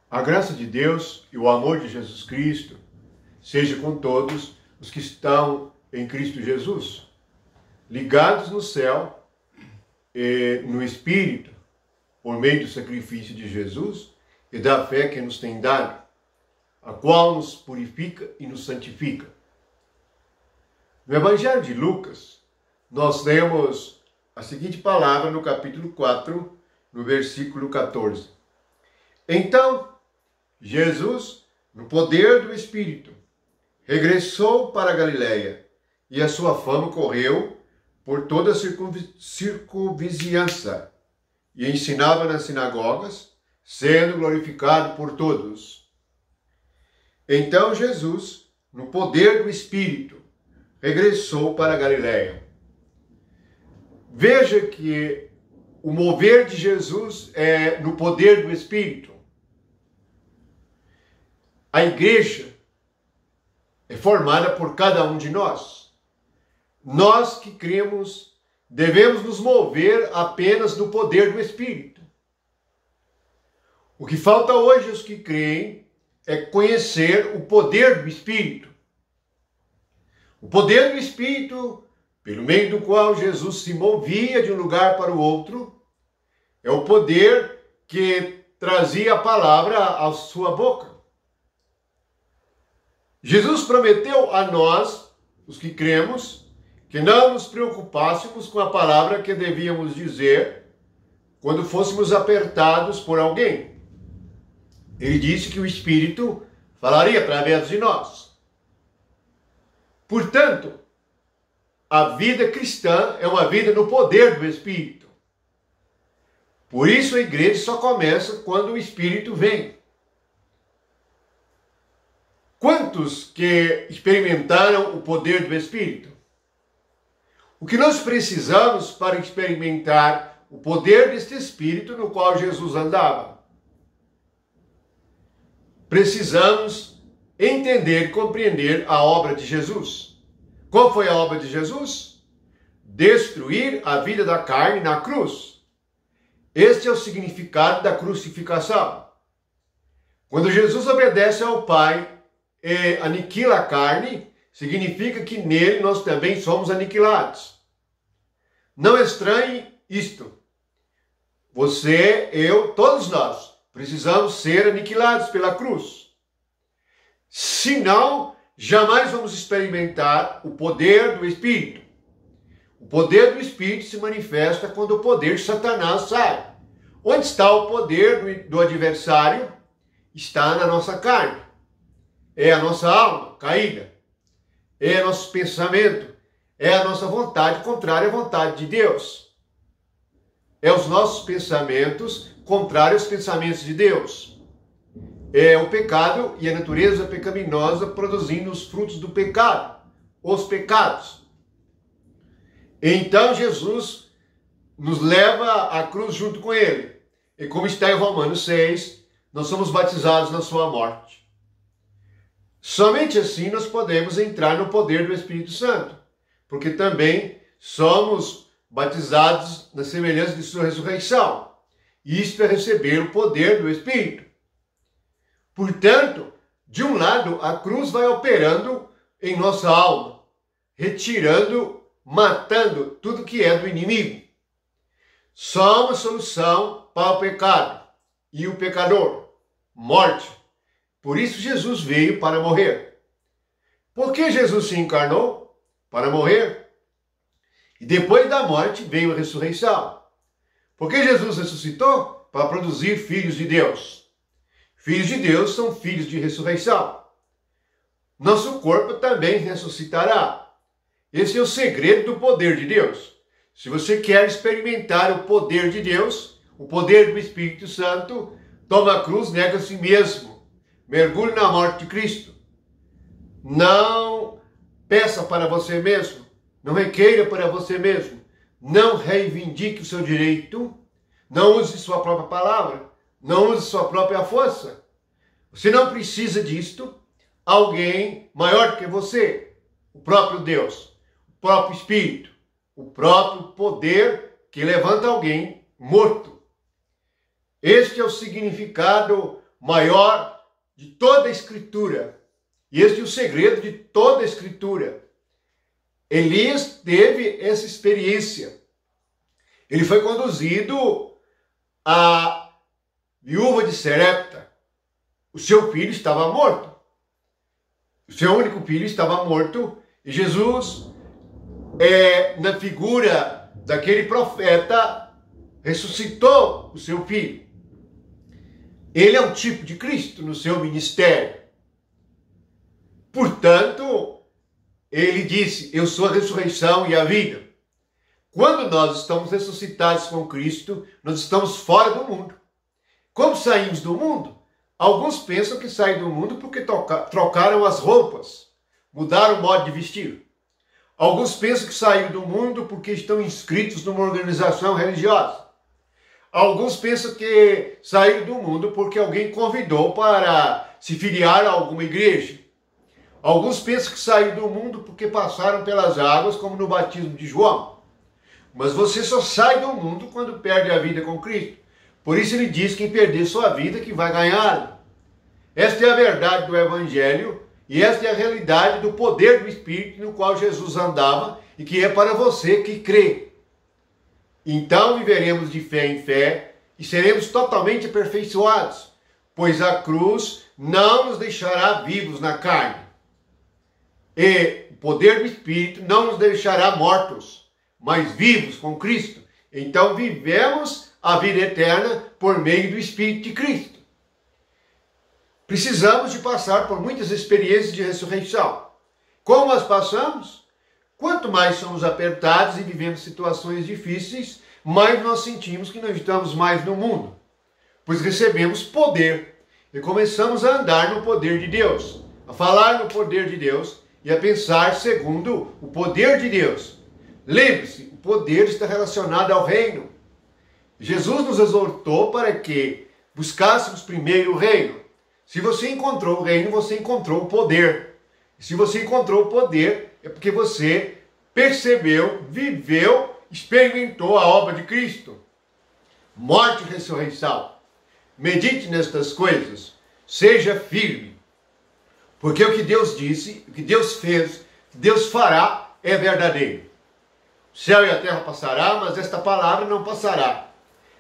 A graça de Deus e o amor de Jesus Cristo seja com todos os que estão em Cristo Jesus, ligados no céu e no Espírito, por meio do sacrifício de Jesus e da fé que nos tem dado, a qual nos purifica e nos santifica. No Evangelho de Lucas, nós lemos a seguinte palavra no capítulo 4, no versículo 14. Então, Jesus, no poder do Espírito, regressou para a Galiléia, e a sua fama correu por toda a circunvizinhança, e ensinava nas sinagogas, sendo glorificado por todos. Então Jesus, no poder do Espírito, regressou para a Galiléia. Veja que o mover de Jesus é no poder do Espírito. A igreja é formada por cada um de nós. Nós que cremos devemos nos mover apenas no poder do Espírito. O que falta hoje aos que creem é conhecer o poder do Espírito. O poder do Espírito, pelo meio do qual Jesus se movia de um lugar para o outro, é o poder que trazia a palavra à sua boca. Jesus prometeu a nós, os que cremos, que não nos preocupássemos com a palavra que devíamos dizer quando fôssemos apertados por alguém. Ele disse que o Espírito falaria através de nós. Portanto, a vida cristã é uma vida no poder do Espírito. Por isso a igreja só começa quando o Espírito vem. Quantos que experimentaram o poder do Espírito? O que nós precisamos para experimentar o poder deste Espírito no qual Jesus andava? Precisamos entender e compreender a obra de Jesus. Qual foi a obra de Jesus? Destruir a vida da carne na cruz. Este é o significado da crucificação. Quando Jesus obedece ao Pai e aniquila a carne, significa que nele nós também somos aniquilados. Não estranhe isto. Você, eu, todos nós precisamos ser aniquilados pela cruz. Senão, jamais vamos experimentar o poder do Espírito. O poder do Espírito se manifesta quando o poder de Satanás sai. Onde está o poder do adversário? Está na nossa carne. É a nossa alma caída. É nosso pensamento. É a nossa vontade contrária à vontade de Deus. É os nossos pensamentos contrários aos pensamentos de Deus. É o pecado e a natureza pecaminosa produzindo os frutos do pecado, os pecados. Então Jesus nos leva à cruz junto com ele. E como está em Romanos 6, nós somos batizados na sua morte. Somente assim nós podemos entrar no poder do Espírito Santo, porque também somos batizados na semelhança de sua ressurreição. Isto é receber o poder do Espírito. Portanto, de um lado, a cruz vai operando em nossa alma, retirando, matando tudo que é do inimigo. Só uma solução para o pecado e o pecador: morte. Por isso Jesus veio para morrer. Por que Jesus se encarnou? Para morrer. E depois da morte veio a ressurreição. Por que Jesus ressuscitou? Para produzir filhos de Deus. Filhos de Deus são filhos de ressurreição. Nosso corpo também ressuscitará. Esse é o segredo do poder de Deus. Se você quer experimentar o poder de Deus, o poder do Espírito Santo, toma a cruz, nega a si mesmo. Mergulhe na morte de Cristo. Não peça para você mesmo. Não requeira para você mesmo. Não reivindique o seu direito. Não use sua própria palavra. Não use sua própria força. Você não precisa disto. Alguém maior do que você. O próprio Deus. O próprio Espírito. O próprio poder que levanta alguém morto. Este é o significado maior de toda a Escritura. E este é o segredo de toda a Escritura. Elias teve essa experiência. Ele foi conduzido à viúva de Serepta. O seu filho estava morto. O seu único filho estava morto. E Jesus, na figura daquele profeta, ressuscitou o seu filho. Ele é um tipo de Cristo no seu ministério. Portanto, ele disse, eu sou a ressurreição e a vida. Quando nós estamos ressuscitados com Cristo, nós estamos fora do mundo. Como saímos do mundo? Alguns pensam que saem do mundo porque trocaram as roupas, mudaram o modo de vestir. Alguns pensam que saíram do mundo porque estão inscritos numa organização religiosa. Alguns pensam que saíram do mundo porque alguém convidou para se filiar a alguma igreja. Alguns pensam que saíram do mundo porque passaram pelas águas, como no batismo de João. Mas você só sai do mundo quando perde a vida com Cristo. Por isso ele diz que quem perder sua vida que vai ganhá-la. Esta é a verdade do Evangelho e esta é a realidade do poder do Espírito no qual Jesus andava e que é para você que crê. Então viveremos de fé em fé e seremos totalmente aperfeiçoados, pois a cruz não nos deixará vivos na carne. E o poder do Espírito não nos deixará mortos, mas vivos com Cristo. Então vivemos a vida eterna por meio do Espírito de Cristo. Precisamos de passar por muitas experiências de ressurreição. Como as passamos? Quanto mais somos apertados e vivemos situações difíceis, mais nós sentimos que não estamos mais no mundo, pois recebemos poder e começamos a andar no poder de Deus, a falar no poder de Deus e a pensar segundo o poder de Deus. Lembre-se, o poder está relacionado ao reino. Jesus nos exortou para que buscássemos primeiro o reino. Se você encontrou o reino, você encontrou o poder. E se você encontrou o poder, é porque você percebeu, viveu, experimentou a obra de Cristo. Morte e ressurreição. Medite nestas coisas. Seja firme. Porque o que Deus disse, o que Deus fez, o que Deus fará é verdadeiro. O céu e a terra passará, mas esta palavra não passará.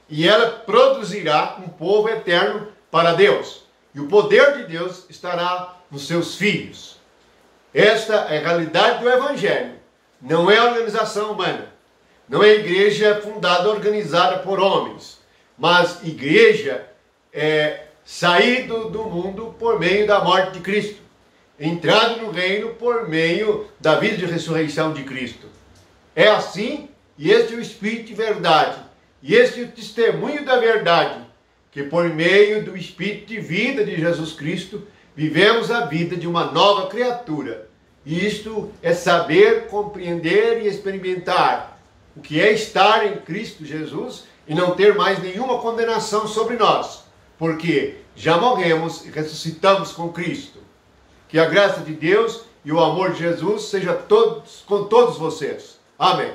E ela produzirá um povo eterno para Deus. E o poder de Deus estará nos seus filhos. Esta é a realidade do Evangelho. Não é a organização humana. Não é igreja fundada, organizada por homens. Mas igreja saído do mundo por meio da morte de Cristo. Entrado no reino por meio da vida de ressurreição de Cristo. É assim, e este é o Espírito de verdade. E este é o testemunho da verdade, que por meio do Espírito de vida de Jesus Cristo, vivemos a vida de uma nova criatura. E isto é saber, compreender e experimentar o que é estar em Cristo Jesus e não ter mais nenhuma condenação sobre nós, porque já morremos e ressuscitamos com Cristo. Que a graça de Deus e o amor de Jesus seja com todos vocês. Amém.